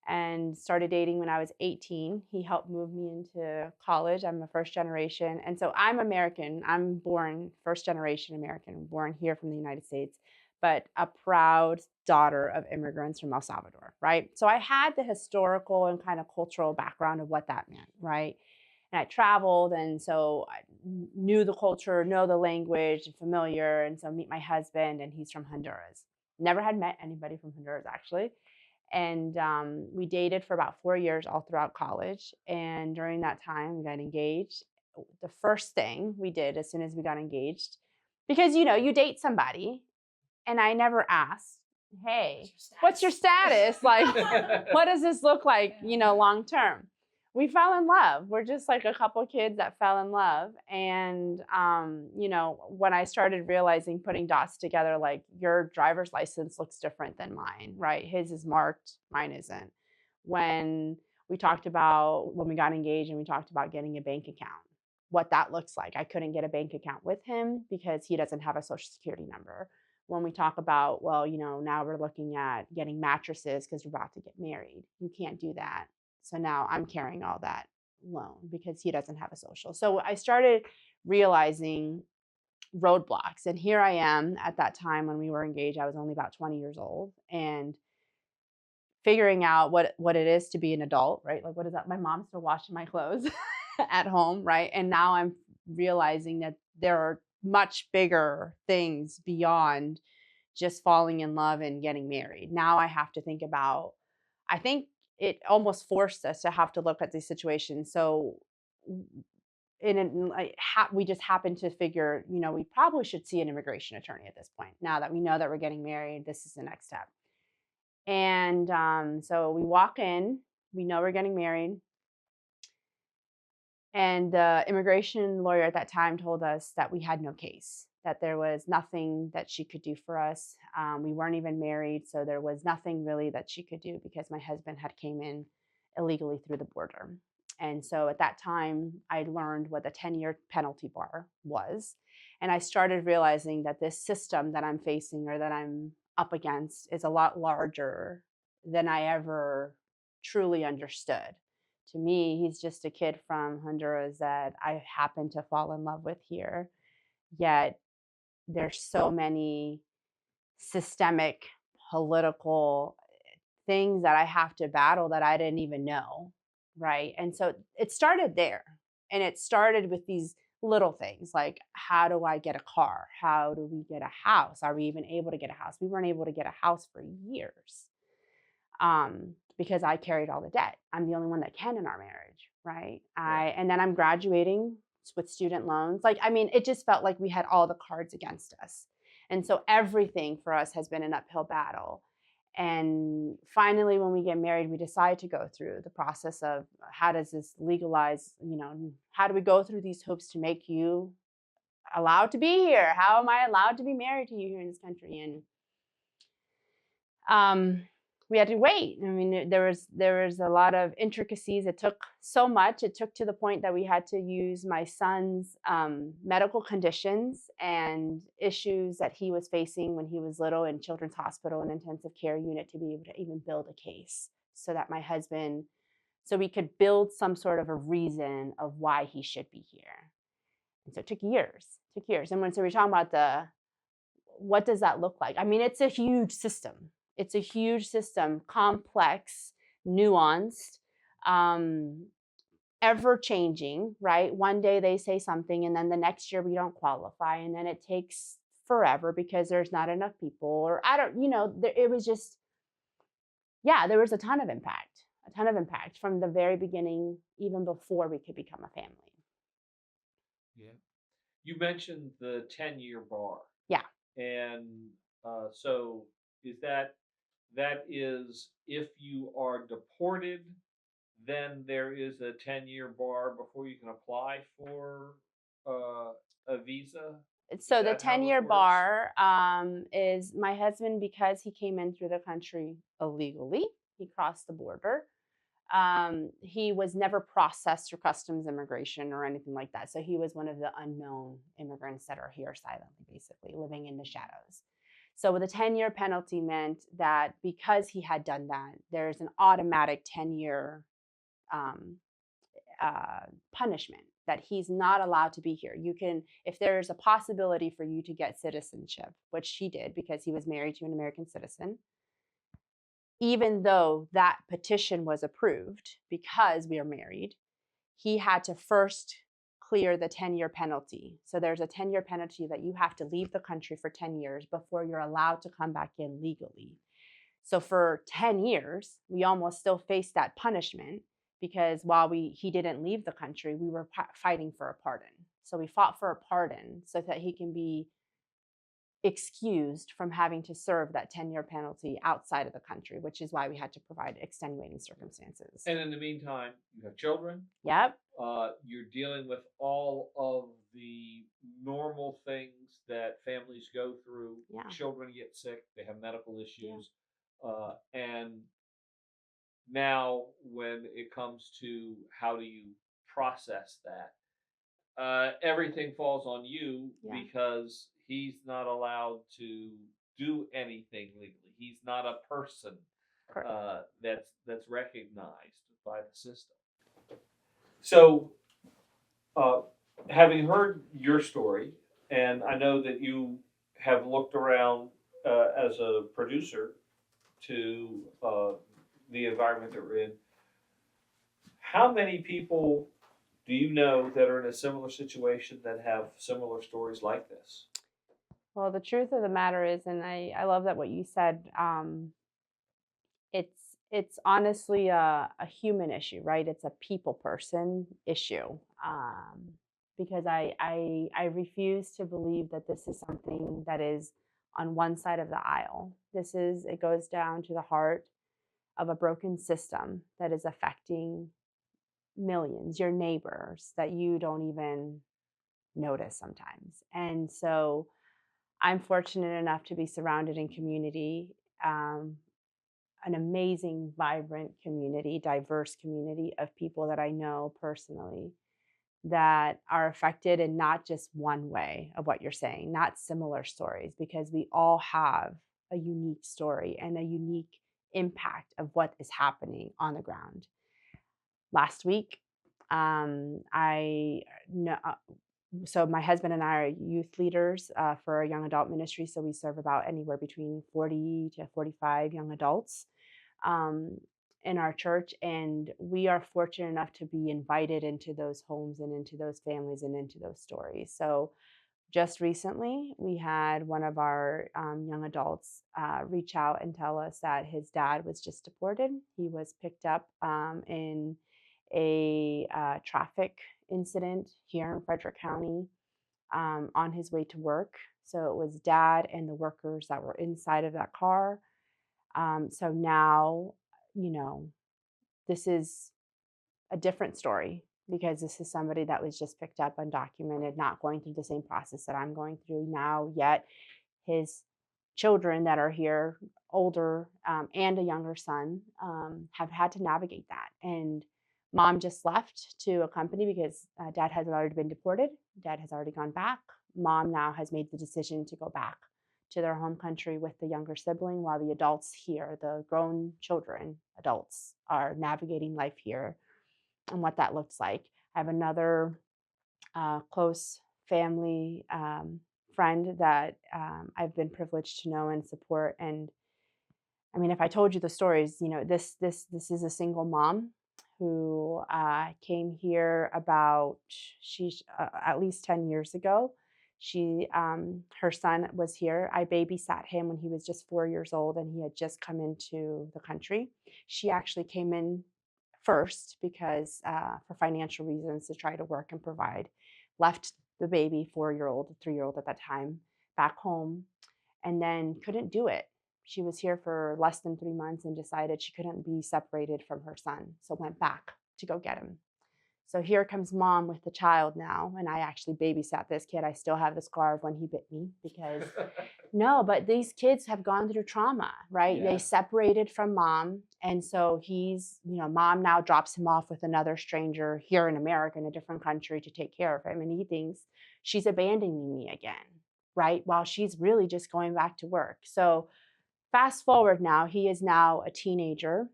and started dating when I was 18. He helped move me into college. I'm a first generation. And so I'm American. I'm born first generation American, born here from the United States, but a proud daughter of immigrants from El Salvador, right? So I had the historical and kind of cultural background of what that meant, right? And I traveled, and so I knew the culture, know the language, and familiar. And so meet my husband, and he's from Honduras. Never had met anybody from Honduras, actually. And we dated for about 4 years all throughout college. And during that time, we got engaged. The first thing we did as soon as we got engaged, because, you know, you date somebody, and I never asked, hey, what's your status? Like, what does this look like, you know, long term? We fell in love. We're just like a couple of kids that fell in love. And, you know, when I started realizing, putting dots together, like, your driver's license looks different than mine, right? His is marked, mine isn't. When we talked about, when we got engaged and we talked about getting a bank account, what that looks like. I couldn't get a bank account with him because he doesn't have a social security number. When we talk about, well, you know, now we're looking at getting mattresses because we're about to get married. You can't do that. So now I'm carrying all that loan because he doesn't have a social. So I started realizing roadblocks. And here I am at that time when we were engaged. I was only about 20 years old and figuring out what it is to be an adult, right? Like, what is that? My mom's still washing my clothes at home, right? And now I'm realizing that there are much bigger things beyond just falling in love and getting married. Now I have to think about, I think it almost forced us to have to look at these situations. So we just happened to figure, you know, we probably should see an immigration attorney at this point. Now that we know that we're getting married, this is the next step. And so we walk in, we know we're getting married. And the immigration lawyer at that time told us that we had no case, that there was nothing that she could do for us. We weren't even married, so there was nothing really that she could do because my husband had came in illegally through the border. And so at that time, I learned what the 10-year penalty bar was. And I started realizing that this system that I'm facing or that I'm up against is a lot larger than I ever truly understood. To me, he's just a kid from Honduras that I happened to fall in love with here. Yet there's so many systemic political things that I have to battle that I didn't even know, right? And so it started there. And it started with these little things like, how do I get a car? How do we get a house? Are we even able to get a house? We weren't able to get a house for years because I carried all the debt. I'm the only one that can in our marriage, right? And then I'm graduating with student loans. Like, I mean, it just felt like we had all the cards against us. And so everything for us has been an uphill battle. And finally, when we get married, we decide to go through the process of how does this legalize, you know, how do we go through these hoops to make you allowed to be here? How am I allowed to be married to you here in this country? And we had to wait. I mean, there was a lot of intricacies. It took so much. It took to the point that we had to use my son's medical conditions and issues that he was facing when he was little in Children's Hospital and intensive care unit to be able to even build a case so that my husband, so we could build some sort of a reason of why he should be here. And so it took years. And when so we're talking about what does that look like? I mean, it's a huge system. It's a huge system, complex, nuanced. ever changing, right? One day they say something and then the next year we don't qualify, and then it takes forever because there's not enough people, or I don't, it was just, yeah, there was a ton of impact from the very beginning, even before we could become a family. Yeah. You mentioned the 10-year bar. Yeah. And so that is if you are deported, then there is a 10-year bar before you can apply for a visa? So the 10-year bar is my husband, because he came in through the country illegally. He crossed the border. He was never processed through customs immigration or anything like that. So he was one of the unknown immigrants that are here silently, basically living in the shadows. So the 10-year penalty meant that because he had done that, there's an automatic 10-year punishment, that he's not allowed to be here. You can, if there's a possibility for you to get citizenship, which he did because he was married to an American citizen, even though that petition was approved because we are married, he had to first clear the 10-year penalty. So there's a 10-year penalty that you have to leave the country for 10 years before you're allowed to come back in legally. So for 10 years, we almost still faced that punishment, because while he didn't leave the country, we were fighting for a pardon. So we fought for a pardon so that he can be excused from having to serve that 10-year penalty outside of the country, which is why we had to provide extenuating circumstances. And in the meantime, you have children. Yep. You're dealing with all of the normal things that families go through. Yeah. Children get sick, they have medical issues. Yeah. And now when it comes to how do you process that, everything falls on you. Yeah. Because he's not allowed to do anything legally. He's not a person that's recognized by the system. So, having heard your story, and I know that you have looked around as a producer to the environment that we're in, how many people do you know that are in a similar situation that have similar stories like this? Well, the truth of the matter is, and I love that what you said, it's honestly a human issue, right? It's a people person issue, because I refuse to believe that this is something that is on one side of the aisle. It goes down to the heart of a broken system that is affecting millions, your neighbors that you don't even notice sometimes. And so I'm fortunate enough to be surrounded in community, an amazing, vibrant community, diverse community of people that I know personally that are affected in not just one way of what you're saying, not similar stories, because we all have a unique story and a unique impact of what is happening on the ground. Last week, so my husband and I are youth leaders for our young adult ministry. So we serve about anywhere between 40 to 45 young adults in our church. And we are fortunate enough to be invited into those homes and into those families and into those stories. So just recently, we had one of our young adults reach out and tell us that his dad was just deported. He was picked up in a traffic incident here in Frederick County on his way to work. So it was dad and the workers that were inside of that car. So now, this is a different story, because this is somebody that was just picked up undocumented, not going through the same process that I'm going through now, yet his children that are here, older and a younger son, have had to navigate that. And mom just left to a company because dad has already been deported. Dad has already gone back. Mom now has made the decision to go back to their home country with the younger sibling, while the adults here, the grown children, adults, are navigating life here and what that looks like. I have another close family friend that I've been privileged to know and support. And I mean, if I told you the stories, this is a single mom who came here she's at least 10 years ago. Her son was here. I babysat him when he was just 4 years old, and he had just come into the country. She actually came in first because for financial reasons to try to work and provide. Left the baby, 4-year-old, 3-year-old at that time, back home, and then couldn't do it. She was here for less than 3 months and decided she couldn't be separated from her son, so went back to go get him. So here comes mom with the child now, and I actually babysat this kid. I still have the scar of when he bit me because no, but these kids have gone through trauma, right? Yeah. They separated from mom, and so mom now drops him off with another stranger here in America, in a different country, to take care of him, and he thinks she's abandoning me again, right? While she's really just going back to work. So fast forward now, he is now a teenager,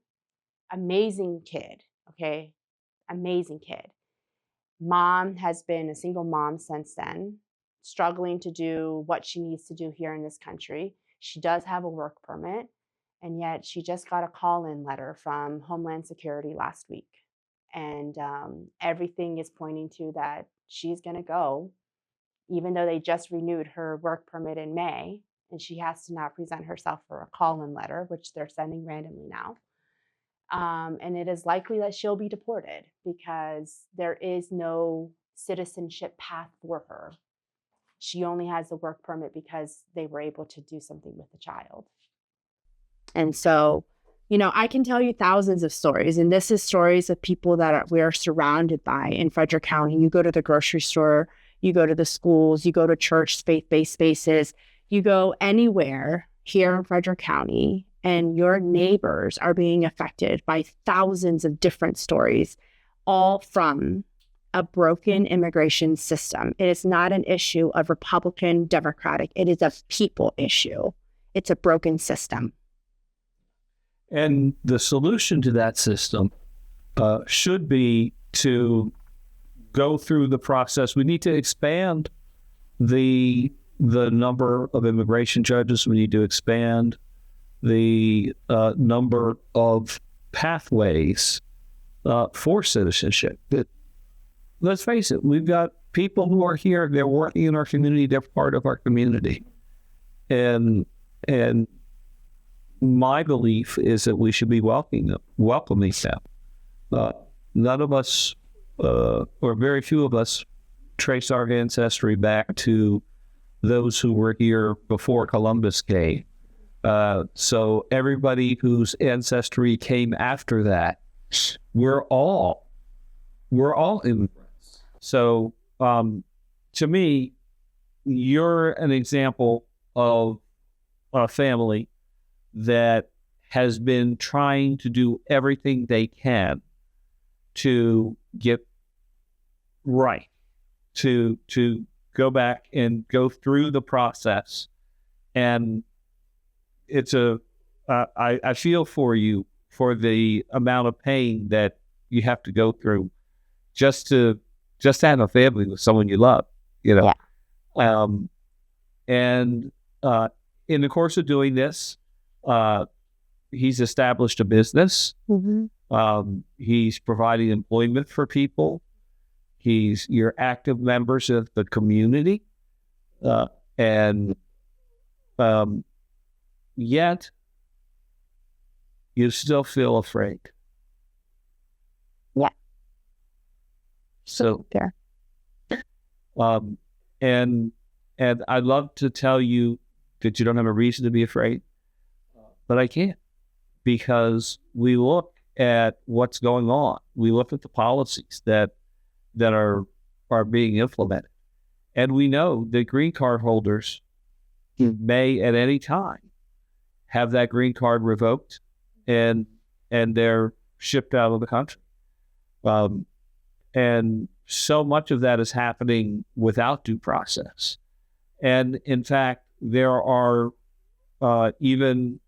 amazing kid, okay? Amazing kid. Mom has been a single mom since then, struggling to do what she needs to do here in this country. She does have a work permit, and yet she just got a call-in letter from Homeland Security last week. And everything is pointing to that she's going to go, even though they just renewed her work permit in May, and she has to now present herself for a call-in letter, which they're sending randomly now. And it is likely that she'll be deported because there is no citizenship path for her. She only has a work permit because they were able to do something with the child. And so, I can tell you thousands of stories, and this is stories of people that we are surrounded by in Frederick County. You go to the grocery store, you go to the schools, you go to church, faith-based spaces, you go anywhere here in Frederick County, and your neighbors are being affected by thousands of different stories, all from a broken immigration system. It is not an issue of Republican, Democratic. It is a people issue. It's a broken system. And the solution to that system should be to go through the process. We need to expand the number of immigration judges. We need to expand the number of pathways for citizenship. Let's face it, we've got people who are here, they're working in our community, they're part of our community. And my belief is that we should be welcoming them. None of us, or very few of us, trace our ancestry back to those who were here before Columbus came. So everybody whose ancestry came after that, we're all immigrants. So to me, you're an example of a family that has been trying to do everything they can to get right, to go back and go through the process. And it's I feel for you for the amount of pain that you have to go through just to have a family with someone you love, Yeah. And in the course of doing this, he's established a business. Mm-hmm. He's providing employment for people. You're active members of the community, and yet you still feel afraid. Yeah. So there. And I'd love to tell you that you don't have a reason to be afraid, but I can't, because we look at what's going on. We look at the policies that are being implemented, and we know that green card holders may at any time have that green card revoked, and they're shipped out of the country. And so much of that is happening without due process. And in fact, there are even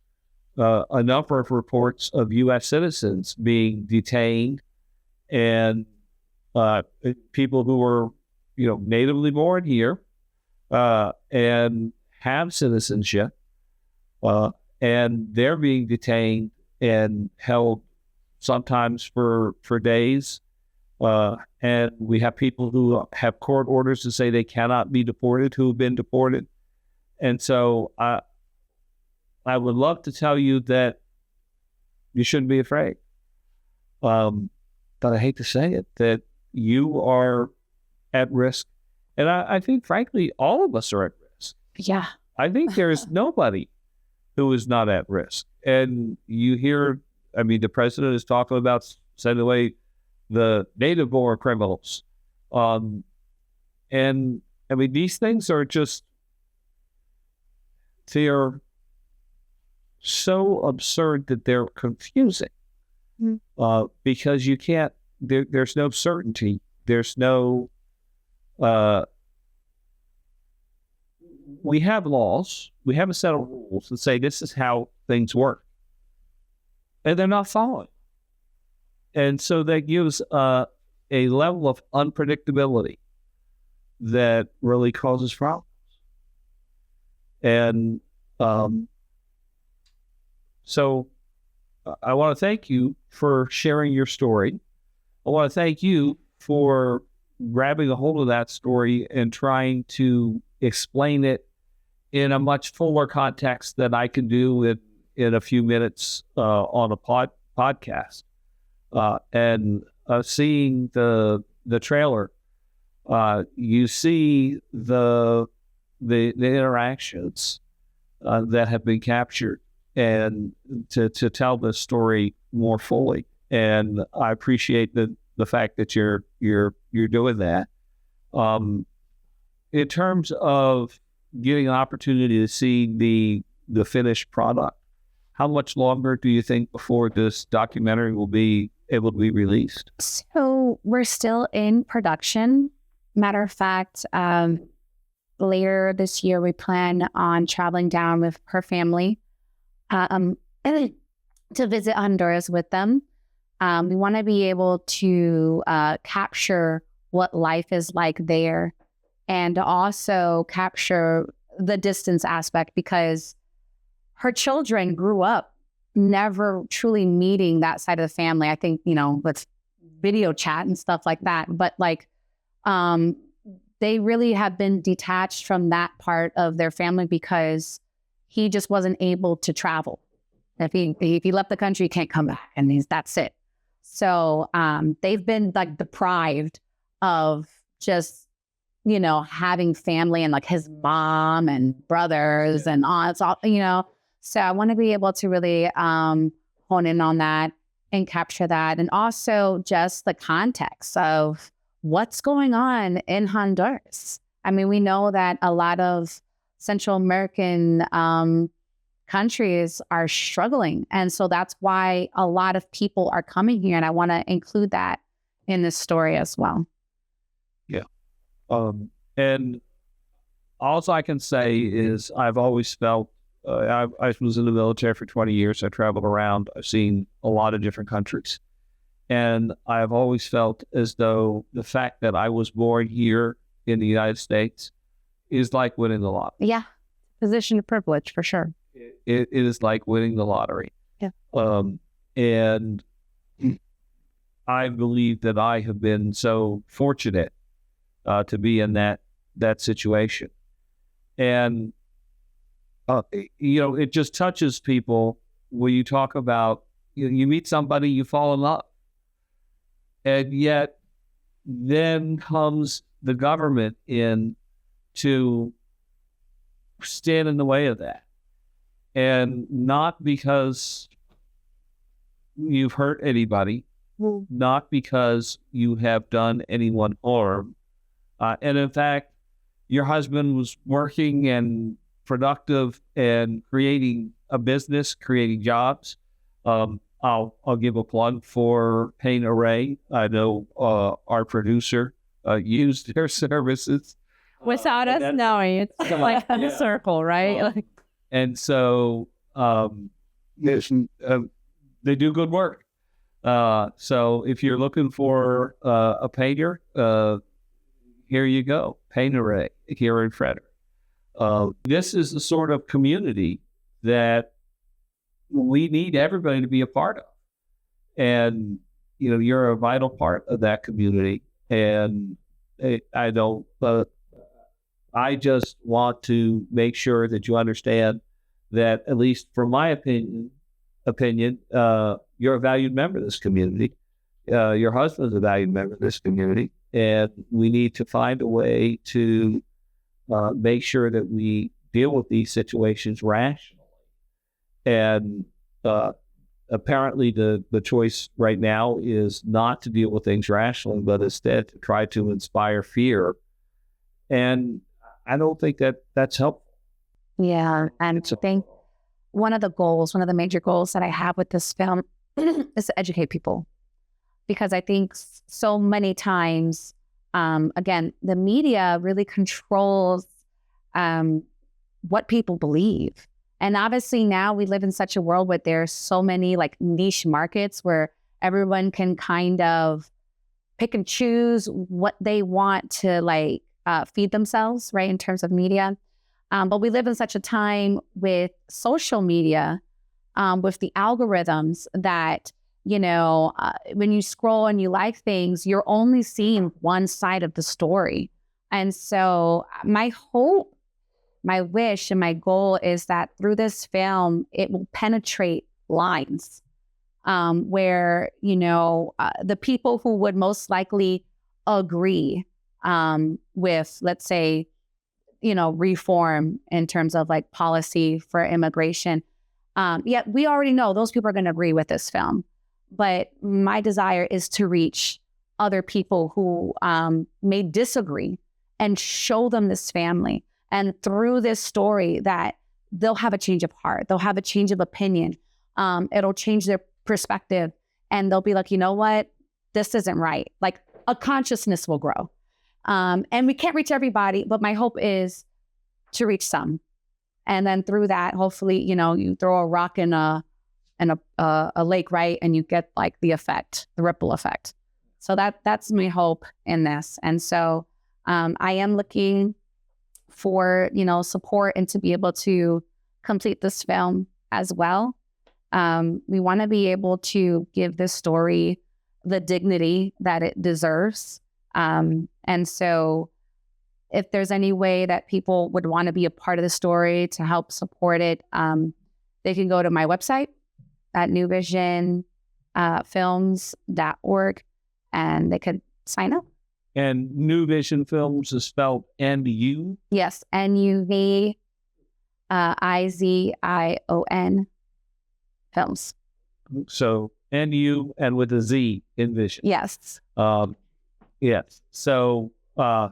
a number of reports of U.S. citizens being detained, and people who were, natively born here and have citizenship, and they're being detained and held sometimes for days. And we have people who have court orders to say they cannot be deported who have been deported. And so I would love to tell you that you shouldn't be afraid. But I hate to say it, that you are at risk. And I think, frankly, all of us are at risk. Yeah. I think there's nobody who is not at risk. And you hear, I mean, the president is talking about sending away the native-born criminals. And, I mean, these things are just, they're so absurd that they're confusing. Because you can't, there's no certainty. There's no, we have laws, we have a set of rules that say this is how things work. And they're not following. And so that gives a level of unpredictability that really causes problems. And so I want to thank you for sharing your story. I want to thank you for grabbing a hold of that story and trying to explain it in a much fuller context than I can do in a few minutes on a podcast. And seeing the trailer, you see the interactions that have been captured, and to tell this story more fully. And I appreciate the fact that you're doing that. In terms of getting an opportunity to see the finished product, how much longer do you think before this documentary will be able to be released? So we're still in production. Matter of fact, later this year, we plan on traveling down with her family to visit Honduras with them. We want to be able to capture what life is like there, and also capture the distance aspect, because her children grew up never truly meeting that side of the family. I think, with video chat and stuff like that. But they really have been detached from that part of their family because he just wasn't able to travel. If he left the country, he can't come back, and that's it. So they've been deprived of just, having family and his mom and brothers and aunts, all. So I want to be able to really hone in on that and capture that. And also just the context of what's going on in Honduras. I mean, we know that a lot of Central American countries are struggling. And so that's why a lot of people are coming here. And I want to include that in this story as well. Yeah. And all I can say is I've always felt, I was in the military for 20 years. I traveled around. I've seen a lot of different countries. And I've always felt as though the fact that I was born here in the United States is like winning the lottery. Yeah. Position of privilege, for sure. It is like winning the lottery. Yeah. And I believe that I have been so fortunate to be in that situation. And, it just touches people when you talk about, you meet somebody, you fall in love. And yet then comes the government in to stand in the way of that. And not because you've hurt anybody, not because you have done anyone harm. And in fact, your husband was working and productive and creating a business, creating jobs. I'll give a plug for Paint Array. I know our producer used their services. Without us knowing, it's like a circle, right? And so they do good work. So if you're looking for a painter, here you go, Paint Array here in Frederick. This is the sort of community that we need everybody to be a part of. and you're a vital part of that community. And I don't. I just want to make sure that you understand that, at least from my opinion, you're a valued member of this community. Your husband is a valued member of this community, and we need to find a way to make sure that we deal with these situations rationally. And apparently the choice right now is not to deal with things rationally, but instead to try to inspire fear. And I don't think that that's helpful. Yeah. And I think one of the major goals that I have with this film is to educate people. Because I think so many times, again, the media really controls what people believe. And obviously now we live in such a world where there's so many like niche markets where everyone can kind of pick and choose what they want to like feed themselves, right, in terms of media. But we live in such a time with social media, with the algorithms that, when you scroll and you like things, you're only seeing one side of the story. And so my hope, my wish, and my goal is that through this film, it will penetrate lines where, the people who would most likely agree with, let's say, reform in terms of like policy for immigration. Yet we already know those people are going to agree with this film. But my desire is to reach other people who may disagree and show them this family. And through this story that they'll have a change of heart. They'll have a change of opinion. It'll change their perspective. And they'll be like, you know what? This isn't right. Like a consciousness will grow. And we can't reach everybody, but my hope is to reach some. And then through that, hopefully, you throw a rock in a lake, right? And you get like the effect, the ripple effect. So that's my hope in this. And so I am looking for, support and to be able to complete this film as well. We want to be able to give this story the dignity that it deserves. And so if there's any way that people would want to be a part of the story to help support it, they can go to my website at newvisionfilms.org and they could sign up. And New Vision Films is spelled N-U? Yes, NUVIZION Films. So N-U and with a Z in Vision. Yes. Yes. So I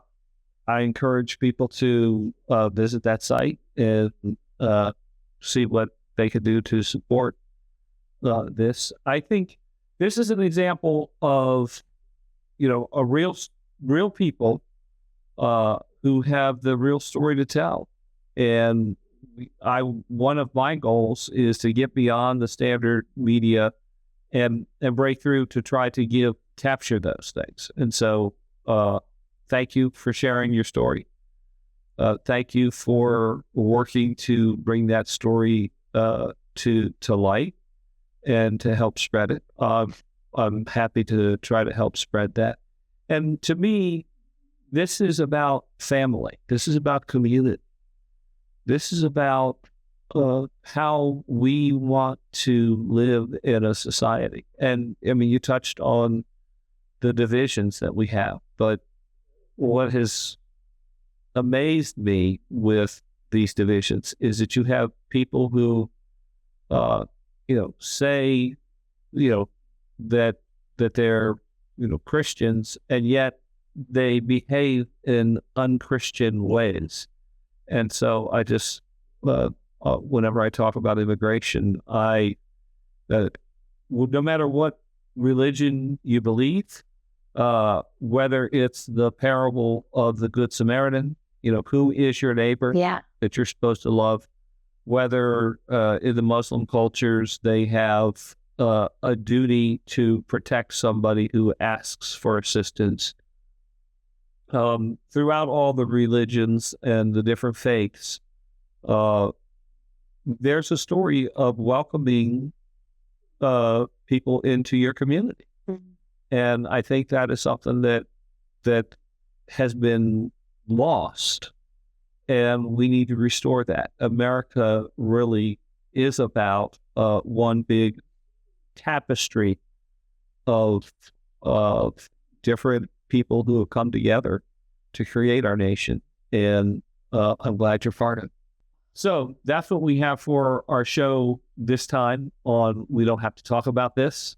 encourage people to visit that site and see what they can do to support this. I think this is an example of, a real people who have the real story to tell. And one of my goals is to get beyond the standard media and break through to try to capture those things. And so thank you for sharing your story. Thank you for working to bring that story to light and to help spread it. I'm happy to try to help spread that. And to me, this is about family. This is about community. This is about how we want to live in a society. And I mean, you touched on the divisions that we have, but what has amazed me with these divisions is that you have people who, say, that they're, Christians, and yet they behave in unchristian ways. And so I just, whenever I talk about immigration, no matter what religion you believe, whether it's the parable of the Good Samaritan, who is your neighbor that you're supposed to love, whether in the Muslim cultures they have a duty to protect somebody who asks for assistance. Throughout all the religions and the different faiths, there's a story of welcoming people into your community. And I think that is something that has been lost, and we need to restore that. America really is about one big tapestry of different people who have come together to create our nation, and I'm glad you're part of it. So that's what we have for our show this time on We Don't Have to Talk About This.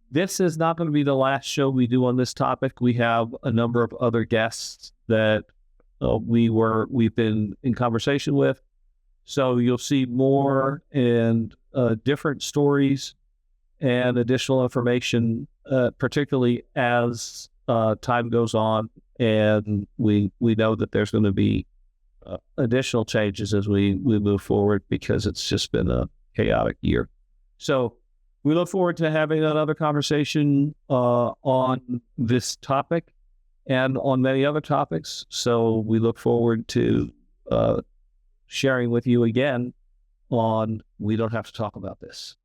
This is not going to be the last show we do on this topic. We have a number of other guests that we've been in conversation with. So you'll see more and different stories and additional information, particularly as time goes on, and we know that there's going to be additional changes as we move forward, because it's just been a chaotic year. So we look forward to having another conversation on this topic and on many other topics. So we look forward to sharing with you again on We Don't Have to Talk About This.